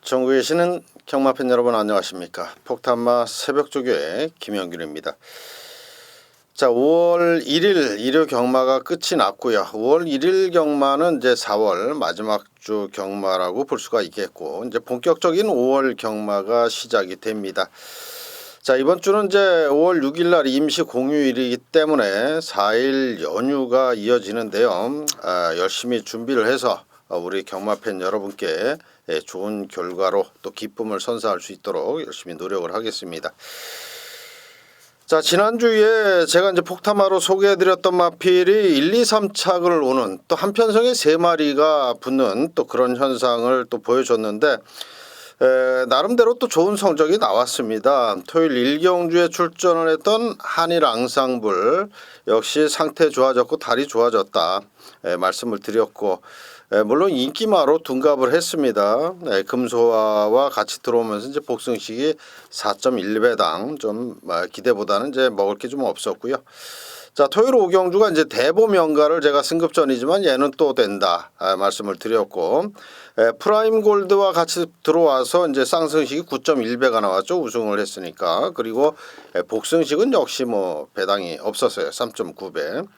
전국에 계시는 경마팬 여러분 안녕하십니까. 폭탄마 새벽조교의 김영균입니다. 자, 5월 1일 일요 경마가 끝이 났고요. 5월 1일 경마는 이제 4월 마지막 주 경마라고 볼 수가 있겠고, 이제 본격적인 5월 경마가 시작이 됩니다. 자, 이번 주는 이제 5월 6일 날 임시 공휴일이기 때문에 4일 연휴가 이어지는데요. 열심히 준비를 해서 우리 경마팬 여러분께 좋은 결과로 또 기쁨을 선사할 수 있도록 열심히 노력을 하겠습니다. 자, 지난주에 제가 이제 폭탄마로 소개해드렸던 마필이 1, 2, 3착을 오는 또 한편성에 3마리가 붙는 또 그런 현상을 또 보여줬는데, 나름대로 또 좋은 성적이 나왔습니다. 토요일 1경주에 출전을 했던 한일 앙상블 역시 상태 좋아졌고 다리 좋아졌다 말씀을 드렸고, 물론 인기마로 둔갑을 했습니다. 금소화와 같이 들어오면서 이제 복승식이 4.1배당 좀 기대보다는 이제 먹을 게 좀 없었고요. 자, 토요일 5경주가 이제 대보명가를 제가 승급전이지만 얘는 또 된다 말씀을 드렸고, 프라임 골드와 같이 들어와서 이제 쌍승식이 9.1배가 나왔죠. 우승을 했으니까. 그리고 복승식은 역시 뭐 배당이 없었어요. 3.9배.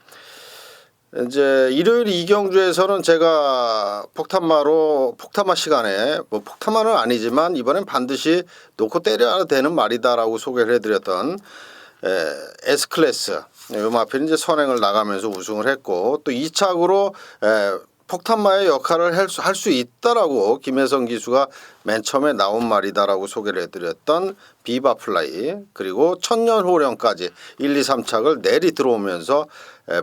이제 일요일 2경주에서는 제가 폭탄마 시간에 뭐 폭탄마는 아니지만 이번엔 반드시 놓고 때려야 되는 말이다라고 소개를 해드렸던 S클래스 이 마필이 이제 선행을 나가면서 우승을 했고, 또 2착으로 폭탄마의 역할을 할 수 있다라고 김혜성 기수가 맨 처음에 나온 말이다라고 소개를 해드렸던 비바플라이, 그리고 천년호령까지 1, 2, 3착을 내리 들어오면서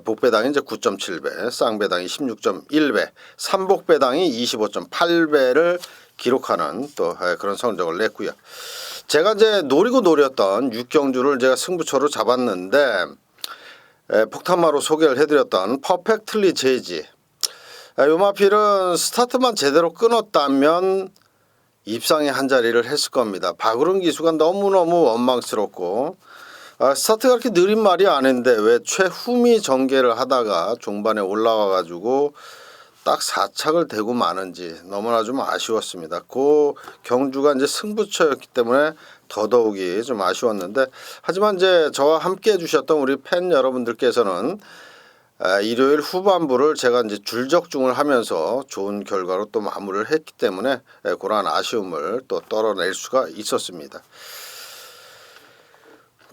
복배당이 이제 9.7배, 쌍배당이 16.1배, 삼복배당이 25.8배를 기록하는 또 그런 성적을 냈고요. 제가 이제 노렸던 6경주를 제가 승부처로 잡았는데, 폭탄마로 소개를 해드렸던 퍼펙틀리 제지, 요 마필은 스타트만 제대로 끊었다면 입상의 한 자리를 했을 겁니다. 박으른 기수가 너무너무 원망스럽고, 스타트가 그렇게 느린 말이 아닌데 왜 최후미 전개를 하다가 종반에 올라와 가지고 딱 4착을 대고 마는지 너무나 좀 아쉬웠습니다. 그 경주가 이제 승부처였기 때문에 더더욱이 좀 아쉬웠는데, 하지만 이제 저와 함께 해주셨던 우리 팬 여러분들께서는 일요일 후반부를 제가 이제 줄적중을 하면서 좋은 결과로 또 마무리를 했기 때문에 그러한 아쉬움을 또 떨어낼 수가 있었습니다.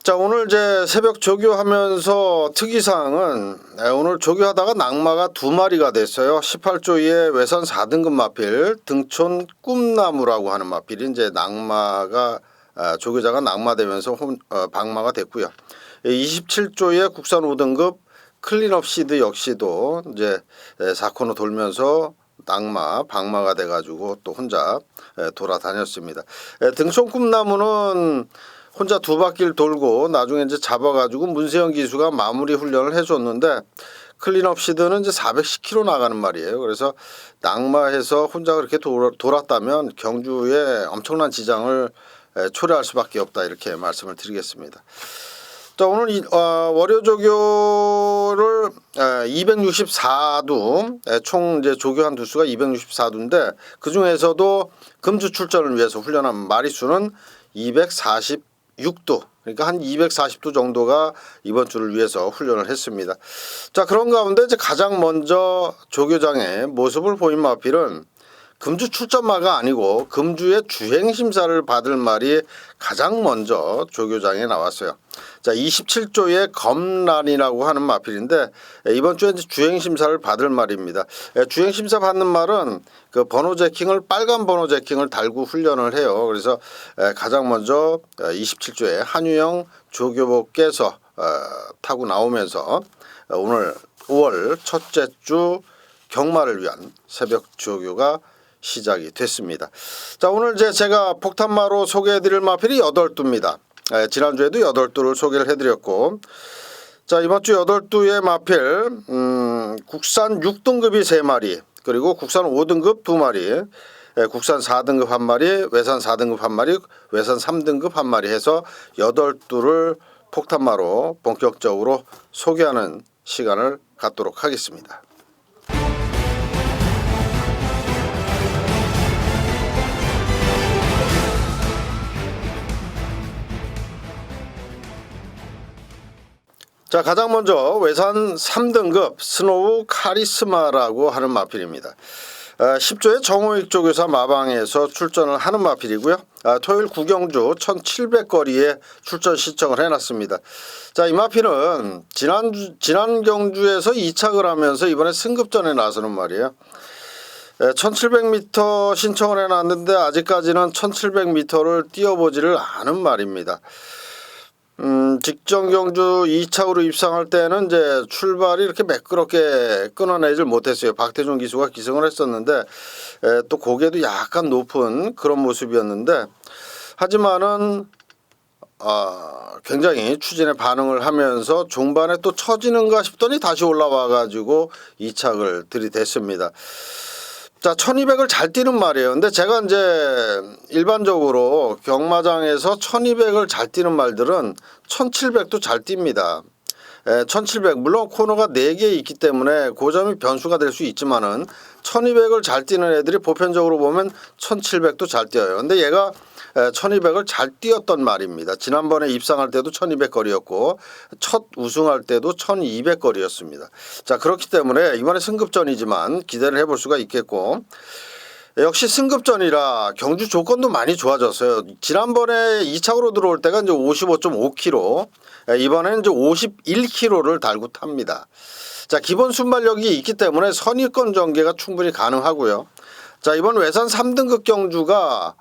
자, 오늘 이제 새벽 조교하면서 특이사항은 오늘 조교하다가 낙마가 2마리가 됐어요. 18조의 외선 4등급 마필 등촌 꿈나무라고 하는 마필이 이제 낙마가 조교자가 낙마되면서 방마가 됐고요. 27조의 국산 5등급 클린업 시드 역시도 이제 4코너 돌면서 방마가 돼가지고 또 혼자 돌아다녔습니다. 등촌 꿈나무는 혼자 2바퀴를 돌고 나중에 이제 잡아가지고 문세영 기수가 마무리 훈련을 해줬는데, 클린업 시드는 이제 410km 나가는 말이에요. 그래서 낙마해서 혼자 그렇게 돌았다면 경주에 엄청난 지장을 초래할 수밖에 없다, 이렇게 말씀을 드리겠습니다. 자, 오늘 월요 조교를 264두, 총 이제 조교한 두수가 264두인데 그 중에서도 금주 출전을 위해서 훈련한 마리수는 246두, 그러니까 한 240두 정도가 이번 주를 위해서 훈련을 했습니다. 자, 그런 가운데 이제 가장 먼저 조교장의 모습을 보인 마필은 금주 출전마가 아니고 금주의 주행심사를 받을 말이 가장 먼저 조교장에 나왔어요. 자, 27조의 검란이라고 하는 마필인데 이번 주에 이제 주행심사를 받을 말입니다. 주행심사 받는 말은 그 번호 제킹을, 빨간 번호 제킹을 달고 훈련을 해요. 그래서 가장 먼저 27조의 한유영 조교복께서 타고 나오면서 오늘 5월 첫째 주 경마를 위한 새벽 조교가 시작이 됐습니다. 자, 오늘 제가 폭탄마로 소개해드릴 마필이 8두입니다. 지난주에도 8두를 소개를 해드렸고, 자, 이번주 8두의 마필, 국산 6등급이 3마리, 그리고 국산 5등급 2마리, 국산 4등급 1마리, 외산 4등급 1마리, 외산 3등급 1마리 해서 8두를 폭탄마로 본격적으로 소개하는 시간을 갖도록 하겠습니다. 자, 가장 먼저 외산 3등급 스노우 카리스마라고 하는 마필입니다. 10조의 정호익 조교사 마방에서 출전을 하는 마필이고요. 토요일 구경주 1700거리에 출전 신청을 해놨습니다. 자, 이 마필은 지난 경주에서 2착을 하면서 이번에 승급전에 나서는 말이에요. 1700m 신청을 해놨는데 아직까지는 1700m를 뛰어보지를 않은 말입니다. 직전 경주 2착으로 입상할 때는 이제 출발이 이렇게 매끄럽게 끊어내질 못했어요. 박태준 기수가 기승을 했었는데 또 고개도 약간 높은 그런 모습이었는데, 하지만은 굉장히 추진에 반응을 하면서 종반에 또 처지는가 싶더니 다시 올라와 가지고 2착을 들이댔습니다. 자, 1200을 잘 뛰는 말이에요. 근데 제가 이제 일반적으로 경마장에서 1200을 잘 뛰는 말들은 1700도 잘 뜁니다. 1700 물론 코너가 4개 있기 때문에 그 점이 변수가 될 수 있지만은 1200을 잘 뛰는 애들이 보편적으로 보면 1700도 잘 뛰어요. 근데 얘가 1200을 잘 뛰었던 말입니다. 지난번에 입상할 때도 1200거리였고 첫 우승할 때도 1200거리였습니다. 자, 그렇기 때문에 이번에 승급전이지만 기대를 해볼 수가 있겠고, 역시 승급전이라 경주 조건도 많이 좋아졌어요. 지난번에 2착으로 들어올 때가 이제 55.5km, 이번에는 이제 51km를 달고 탑니다. 자, 기본 순발력이 있기 때문에 선의권 전개가 충분히 가능하고요. 자, 이번 외산 3등급 경주가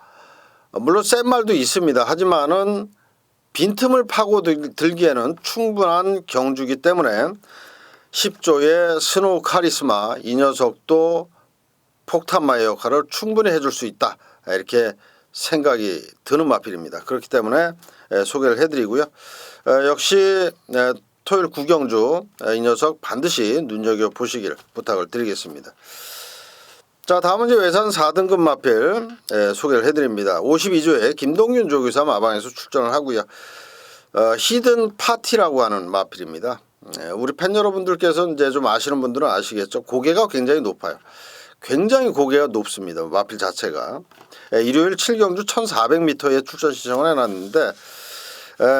물론 센 말도 있습니다. 하지만은 빈틈을 파고 들기에는 충분한 경주이기 때문에 10조의 스노우 카리스마, 이 녀석도 폭탄마의 역할을 충분히 해줄 수 있다, 이렇게 생각이 드는 마필입니다. 그렇기 때문에 소개를 해드리고요. 역시 토요일 구경주 이 녀석 반드시 눈여겨보시길 부탁을 드리겠습니다. 자, 다음은 이제 외산 4등급 마필 소개를 해드립니다. 52조에 김동균 조교사 마방에서 출전을 하고요. 히든 파티라고 하는 마필입니다. 우리 팬 여러분들께서 이제 좀 아시는 분들은 아시겠죠. 고개가 굉장히 높아요. 굉장히 고개가 높습니다. 마필 자체가. 일요일 7경주 1400m에 출전 신청을 해놨는데,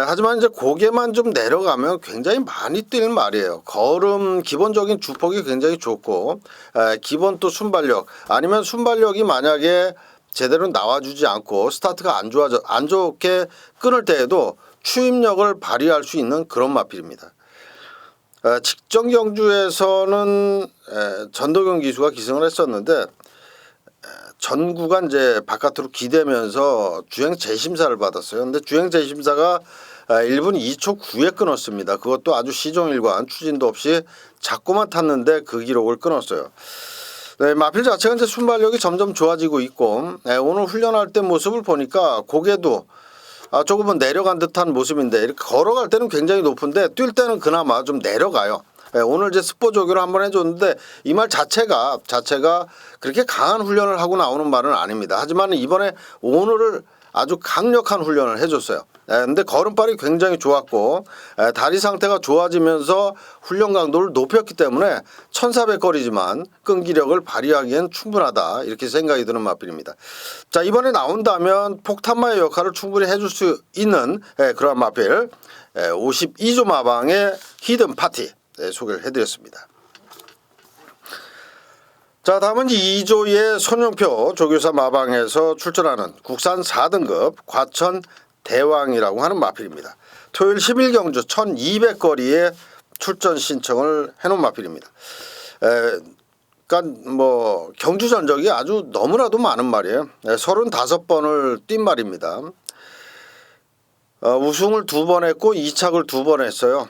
하지만 이제 고개만 좀 내려가면 굉장히 많이 뛸 말이에요. 걸음 기본적인 주폭이 굉장히 좋고, 기본 또 순발력, 아니면 순발력이 만약에 제대로 나와주지 않고 스타트가 안 좋게 끊을 때에도 추임력을 발휘할 수 있는 그런 마필입니다. 직전 경주에서는 전도경 기수가 기승을 했었는데 전 구간 이제 바깥으로 기대면서 주행 재심사를 받았어요. 근데 주행 재심사가 1분 2초 9에 끊었습니다. 그것도 아주 시종일관 추진도 없이 잡고만 탔는데 그 기록을 끊었어요. 네, 마필 자체가 이제 순발력이 점점 좋아지고 있고, 오늘 훈련할 때 모습을 보니까 고개도 조금은 내려간 듯한 모습인데, 이렇게 걸어갈 때는 굉장히 높은데 뛸 때는 그나마 좀 내려가요. 오늘 이제 스포 조교를 한번 해줬는데 이 말 자체가 그렇게 강한 훈련을 하고 나오는 말은 아닙니다. 하지만 이번에 오늘을 아주 강력한 훈련을 해줬어요. 근데 걸음발이 굉장히 좋았고 다리 상태가 좋아지면서 훈련 강도를 높였기 때문에 1400거리지만 끈기력을 발휘하기엔 충분하다, 이렇게 생각이 드는 마필입니다. 자, 이번에 나온다면 폭탄마의 역할을 충분히 해줄 수 있는 그런 마필 52조 마방의 히든 파티 소개를 해드렸습니다. 자, 다음은 2조의 손영표 조교사 마방에서 출전하는 국산 4등급 과천 대왕이라고 하는 마필입니다. 토요일 11경주 1200거리에 출전 신청을 해놓은 마필입니다. 그러니까 뭐 경주 전적이 아주 너무나도 많은 말이에요. 35번을 뛴 말입니다. 우승을 2번 했고 2착을 2번 했어요.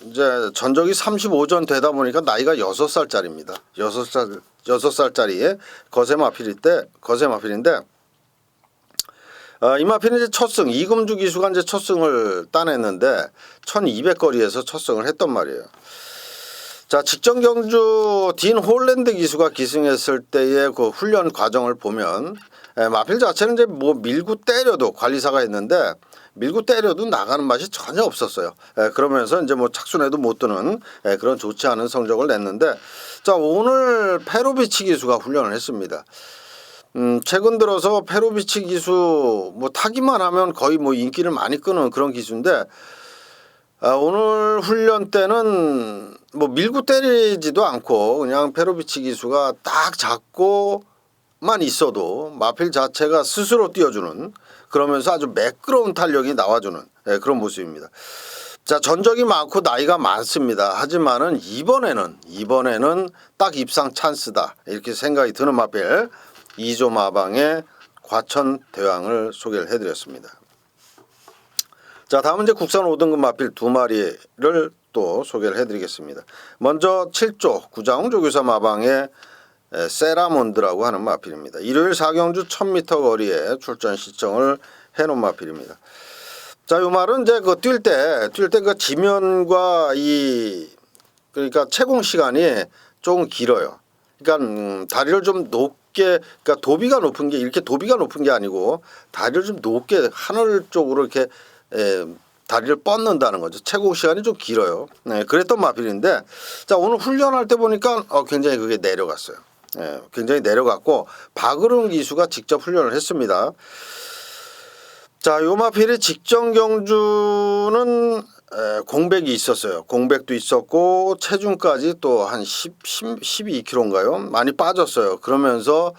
이제 전적이 35전 되다 보니까 나이가 6살짜리입니다. 6살짜리의 거세 마필인데 이 마필은 이제 첫승, 이금주 기수가 이제 첫승을 따냈는데 1200거리에서 첫승을 했단 말이에요. 자, 직전 경주 딘 홀랜드 기수가 기승했을 때의 그 훈련 과정을 보면 마필 자체는 이제 뭐 밀고 때려도, 관리사가 있는데 밀고 때려도 나가는 맛이 전혀 없었어요. 그러면서 이제 뭐 착순해도 못 드는 그런 좋지 않은 성적을 냈는데, 자, 오늘 페로비치 기수가 훈련을 했습니다. 최근 들어서 페로비치 기수 뭐 타기만 하면 거의 뭐 인기를 많이 끄는 그런 기수인데, 오늘 훈련 때는 뭐 밀고 때리지도 않고 그냥 페로비치 기수가 딱 잡고만 있어도 마필 자체가 스스로 뛰어주는, 그러면서 아주 매끄러운 탄력이 나와주는 그런 모습입니다. 자, 전적이 많고 나이가 많습니다. 하지만은 이번에는 딱 입상 찬스다 이렇게 생각이 드는 마필 2조 마방의 과천 대왕을 소개를 해드렸습니다. 자, 다음은 이제 국산 5등급 마필 2마리를 또 소개를 해드리겠습니다. 먼저 7조 구자홍 조교사 마방의 세라몬드라고 하는 마필입니다. 일요일 4경주 1000m 거리에 출전 시청을 해놓은 마필입니다. 자, 이 말은 이제 그 뛸 때 그 지면과 그러니까 채공 시간이 조금 길어요. 그러니까 다리를 좀 높게, 그러니까 도비가 높은 게 이렇게 도비가 높은 게 아니고 다리를 좀 높게 하늘 쪽으로 이렇게 다리를 뻗는다는 거죠. 채공 시간이 좀 길어요. 네, 그랬던 마필인데, 자, 오늘 훈련할 때 보니까 굉장히 그게 내려갔어요. 굉장히 내려갔고 박으름 기수가 직접 훈련을 했습니다. 자, 요 마필의 직전 경주는 공백이 있었어요. 공백도 있었고 체중까지 또 한 12kg인가요? 많이 빠졌어요. 그러면서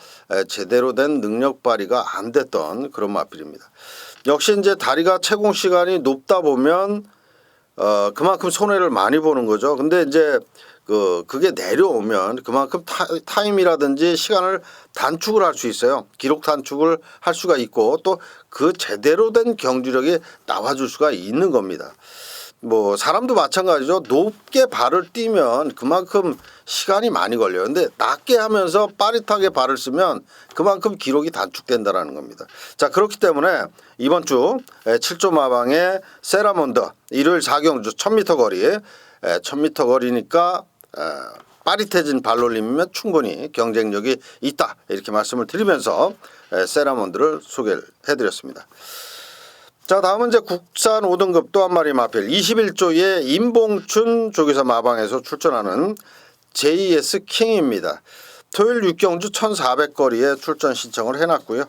제대로 된 능력 발휘가 안 됐던 그런 마필입니다. 역시 이제 다리가 채공 시간이 높다 보면 그만큼 손해를 많이 보는 거죠. 근데 이제 그게 내려오면 그만큼 타임이라든지 시간을 단축을 할 수 있어요. 기록 단축을 할 수가 있고 또 그 제대로 된 경주력이 나와줄 수가 있는 겁니다. 뭐 사람도 마찬가지죠. 높게 발을 뛰면 그만큼 시간이 많이 걸려요. 근데 낮게 하면서 빠릿하게 발을 쓰면 그만큼 기록이 단축된다라는 겁니다. 자, 그렇기 때문에 이번 주 7조 마방의 세라몬드 일요일 4경주 1000m 거리, 1000m 거리니까 빠릿해진 발놀림이면 충분히 경쟁력이 있다 이렇게 말씀을 드리면서 세라몬드를 소개를 해드렸습니다. 자, 다음은 이제 국산 5등급 또 한 마리 마필 21조의 임봉춘 조교사 마방에서 출전하는 JS 킹입니다. 토요일 6경주 1400거리에 출전 신청을 해놨고요.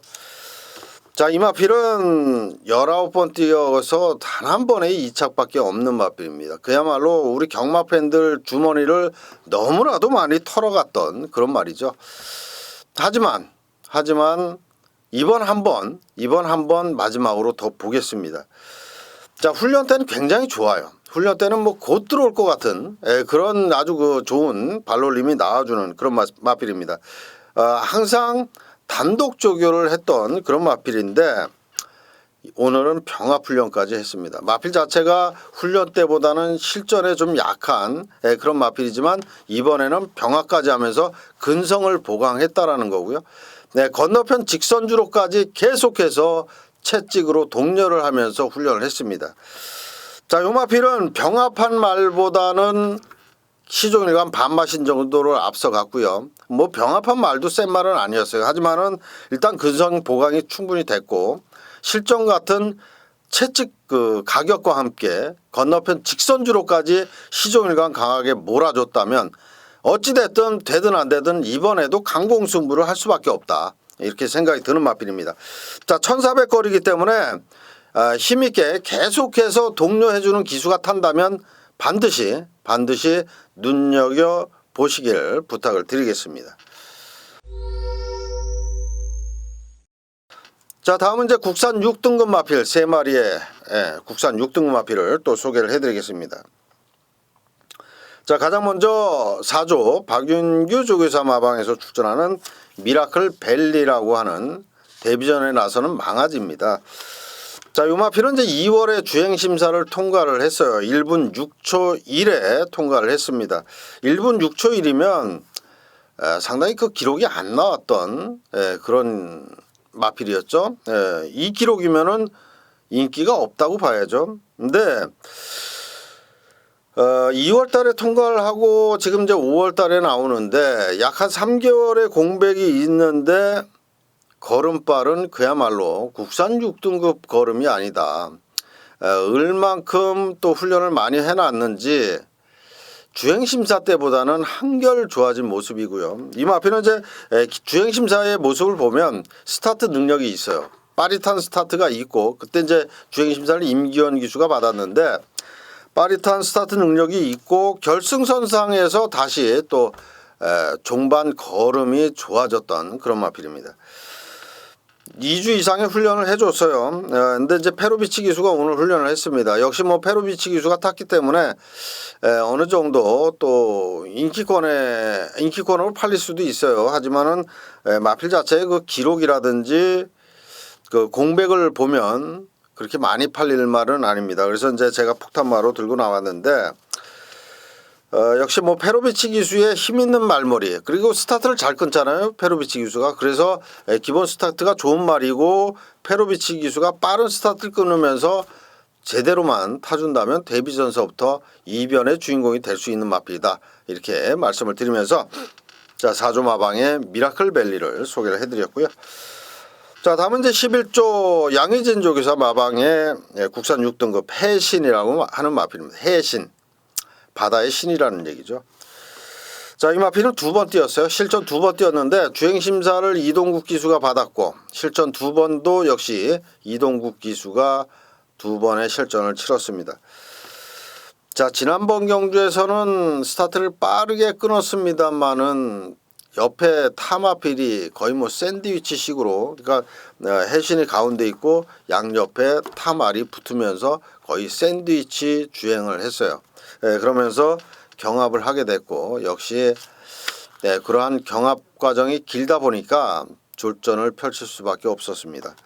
자, 이 마필은 19번 뛰어서 단 한 번에 2착밖에 없는 마필입니다. 그야말로 우리 경마 팬들 주머니를 너무나도 많이 털어갔던 그런 말이죠. 하지만 이번 한 번 마지막으로 더 보겠습니다. 자, 훈련 때는 굉장히 좋아요. 훈련 때는 뭐 곧 들어올 것 같은 그런 아주 좋은 발놀림이 나와주는 그런 마필입니다. 항상 단독 조교를 했던 그런 마필인데 오늘은 병합 훈련까지 했습니다. 마필 자체가 훈련 때보다는 실전에 좀 약한 그런 마필이지만 이번에는 병합까지 하면서 근성을 보강했다라는 거고요. 네, 건너편 직선주로까지 계속해서 채찍으로 동료를 하면서 훈련을 했습니다. 자, 요 마필은 병합한 말보다는 시종일관 반마신 정도를 앞서갔고요. 뭐 병합한 말도 센 말은 아니었어요. 하지만은 일단 근성 보강이 충분히 됐고 실전 같은 채찍 가격과 함께 건너편 직선주로까지 시종일관 강하게 몰아줬다면 어찌됐든 되든 안 되든 이번에도 강공승부를 할 수밖에 없다 이렇게 생각이 드는 마필입니다. 자, 1400거리이기 때문에 힘있게 계속해서 동료해주는 기수가 탄다면 반드시 눈여겨보시길 부탁을 드리겠습니다. 자, 다음은 이제 국산 6등급 마필 3마리의 국산 6등급 마필을 또 소개를 해드리겠습니다. 자, 가장 먼저 4조 박윤규 조교사 마방에서 출전하는 미라클 벨리라고 하는 데뷔전에 나서는 망아지입니다. 자, 이 마필은 이제 2월에 주행심사를 통과를 했어요. 1분 6초 1에 통과를 했습니다. 1분 6초 1이면 상당히 그 기록이 안 나왔던 그런 마필이었죠. 이 기록이면은 인기가 없다고 봐야죠. 근데 2월 달에 통과를 하고 지금 이제 5월 달에 나오는데 약 한 3개월의 공백이 있는데 걸음발은 그야말로 국산 6등급 걸음이 아니다. 얼만큼 또 훈련을 많이 해놨는지 주행심사 때보다는 한결 좋아진 모습이고요. 이 마필은 이제 주행심사의 모습을 보면 스타트 능력이 있어요. 빠릿한 스타트가 있고 그때 이제 주행심사를 임기원 기수가 받았는데 빠릿한 스타트 능력이 있고 결승선상에서 다시 또 종반 걸음이 좋아졌던 그런 마필입니다. 2주 이상의 훈련을 해줬어요. 근데 이제 페로비치 기수가 오늘 훈련을 했습니다. 역시 뭐 페로비치 기수가 탔기 때문에 어느 정도 또 인기권으로 팔릴 수도 있어요. 하지만은 마필 자체의 그 기록이라든지 그 공백을 보면 그렇게 많이 팔릴 말은 아닙니다. 그래서 이제 제가 폭탄마로 들고 나왔는데 역시 뭐 페로비치 기수의 힘 있는 말머리 그리고 스타트를 잘 끊잖아요. 페로비치 기수가. 그래서 기본 스타트가 좋은 말이고 페로비치 기수가 빠른 스타트를 끊으면서 제대로만 타준다면 데뷔전서부터 이변의 주인공이 될 수 있는 마필이다. 이렇게 말씀을 드리면서 자 4조 마방의 미라클 밸리를 소개를 해드렸고요. 자 다음은 이제 11조 양의진 조교사 마방의 국산 6등급 해신이라고 하는 마필입니다. 해신. 바다의 신이라는 얘기죠. 자, 이 마필은 2번 뛰었어요. 실전 2번 뛰었는데 주행심사를 이동국 기수가 받았고 실전 2번도 역시 이동국 기수가 2번의 실전을 치렀습니다. 자, 지난번 경주에서는 스타트를 빠르게 끊었습니다만은 옆에 타마필이 거의 뭐 샌드위치식으로 그러니까 해신이 가운데 있고 양옆에 타말이 붙으면서 거의 샌드위치 주행을 했어요. 그러면서 경합을 하게 됐고 역시 그러한 경합 과정이 길다 보니까 졸전을 펼칠 수밖에 없었습니다.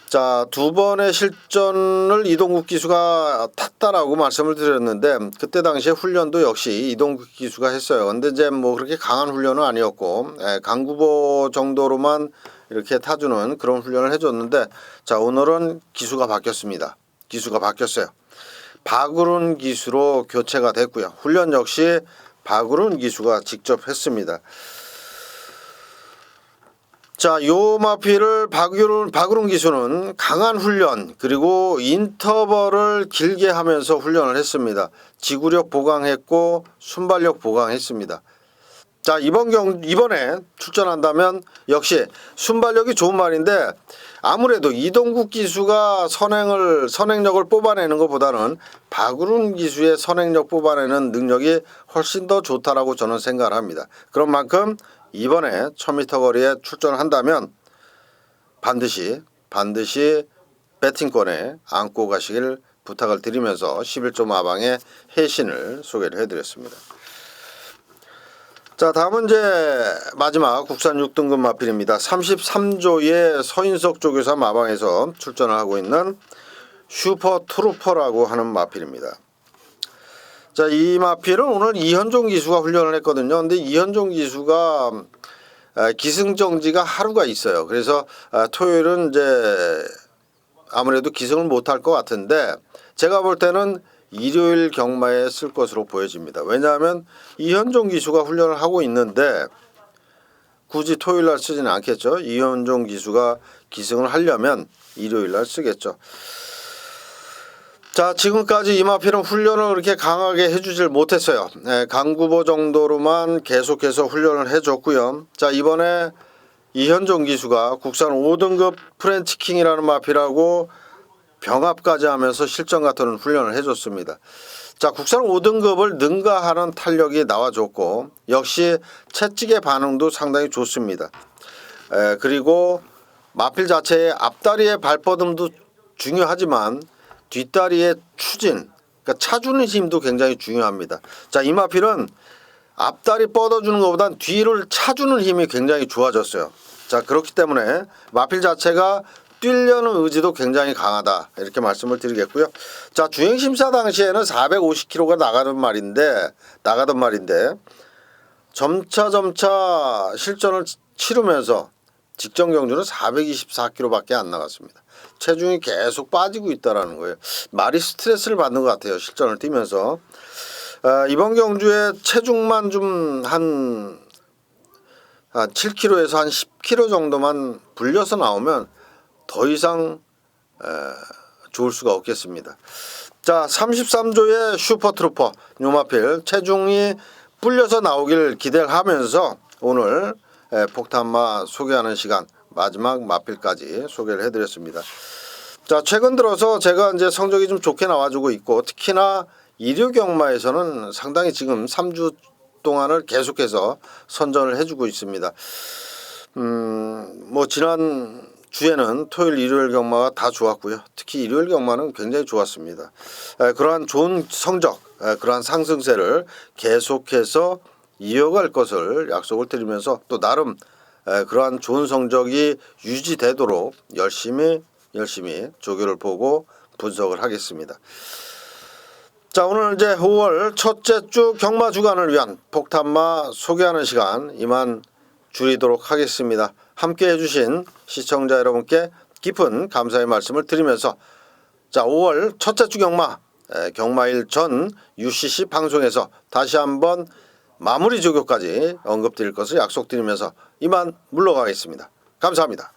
자, 2번의 실전을 이동국 기수가 탔다라고 말씀을 드렸는데 그때 당시에 훈련도 역시 이동국 기수가 했어요. 근데 이제 뭐 그렇게 강한 훈련은 아니었고 강구보 정도로만 이렇게 타주는 그런 훈련을 해줬는데 자 오늘은 기수가 바뀌었습니다. 기수가 바뀌었어요. 박우른 기수로 교체가 됐고요. 훈련 역시 박우른 기수가 직접 했습니다. 자, 요 마필을 박우른 기수는 강한 훈련 그리고 인터벌을 길게 하면서 훈련을 했습니다. 지구력 보강했고 순발력 보강했습니다. 자, 이번에 출전한다면 역시 순발력이 좋은 말인데 아무래도 이동국 기수가 선행력을 뽑아내는 것보다는 박우른 기수의 선행력 뽑아내는 능력이 훨씬 더 좋다라고 저는 생각을 합니다. 그런 만큼 이번에 1000m 거리에 출전을 한다면 반드시 배팅권에 안고 가시길 부탁을 드리면서 11조 마방의 해신을 소개를 해드렸습니다. 자 다음은 이제 마지막 국산 6등급 마필입니다. 33조의 서인석 조교사 마방에서 출전을 하고 있는 슈퍼 트루퍼라고 하는 마필입니다. 자, 이 마필은 오늘 이현종 기수가 훈련을 했거든요. 근데 이현종 기수가 기승정지가 하루가 있어요. 그래서 토요일은 이제 아무래도 기승을 못할 것 같은데 제가 볼 때는 일요일 경마에 쓸 것으로 보여집니다. 왜냐하면 이현종 기수가 훈련을 하고 있는데 굳이 토요일 날 쓰지는 않겠죠. 이현종 기수가 기승을 하려면 일요일 날 쓰겠죠. 자, 지금까지 이 마필은 훈련을 그렇게 강하게 해주질 못했어요. 강구보 정도로만 계속해서 훈련을 해줬고요. 자, 이번에 이현종 기수가 국산 5등급 프렌치킹이라는 마필하고 병합까지 하면서 실전 같은 훈련을 해줬습니다. 자, 국산 5등급을 능가하는 탄력이 나와줬고 역시 채찍의 반응도 상당히 좋습니다. 그리고 마필 자체의 앞다리의 발뻗음도 중요하지만 뒷다리의 추진, 그러니까 차주는 힘도 굉장히 중요합니다. 자, 이 마필은 앞다리 뻗어주는 것보단 뒤를 차주는 힘이 굉장히 좋아졌어요. 자, 그렇기 때문에 마필 자체가 뛰려는 의지도 굉장히 강하다 이렇게 말씀을 드리겠고요. 자, 주행심사 당시에는 450km가 나가던 말인데 점차 실전을 치르면서 직전 경주는 424km밖에 안 나갔습니다. 체중이 계속 빠지고 있다라는 거예요. 많이 스트레스를 받는 것 같아요. 실전을 뛰면서. 이번 경주에 체중만 좀 한 7kg에서 한 10kg 정도만 불려서 나오면 더 이상 좋을 수가 없겠습니다. 자, 33조의 슈퍼트루퍼 요마필 체중이 불려서 나오길 기대를 하면서 오늘 폭탄마 소개하는 시간 마지막 마필까지 소개를 해드렸습니다. 자, 최근 들어서 제가 이제 성적이 좀 좋게 나와주고 있고, 특히나 일요 경마에서는 상당히 지금 3주 동안을 계속해서 선전을 해주고 있습니다. 뭐 지난 주에는 토요일, 일요일 경마가 다 좋았고요. 특히 일요일 경마는 굉장히 좋았습니다. 그러한 좋은 성적, 그러한 상승세를 계속해서 이어갈 것을 약속을 드리면서 또 나름 그러한 좋은 성적이 유지되도록 열심히 조교를 보고 분석을 하겠습니다. 자, 오늘 이제 5월 첫째 주 경마 주간을 위한 폭탄마 소개하는 시간 이만 줄이도록 하겠습니다. 함께 해주신 시청자 여러분께 깊은 감사의 말씀을 드리면서 자, 5월 첫째 주 경마일 전 UCC 방송에서 다시 한번 마무리 조교까지 언급드릴 것을 약속드리면서 이만 물러가겠습니다. 감사합니다.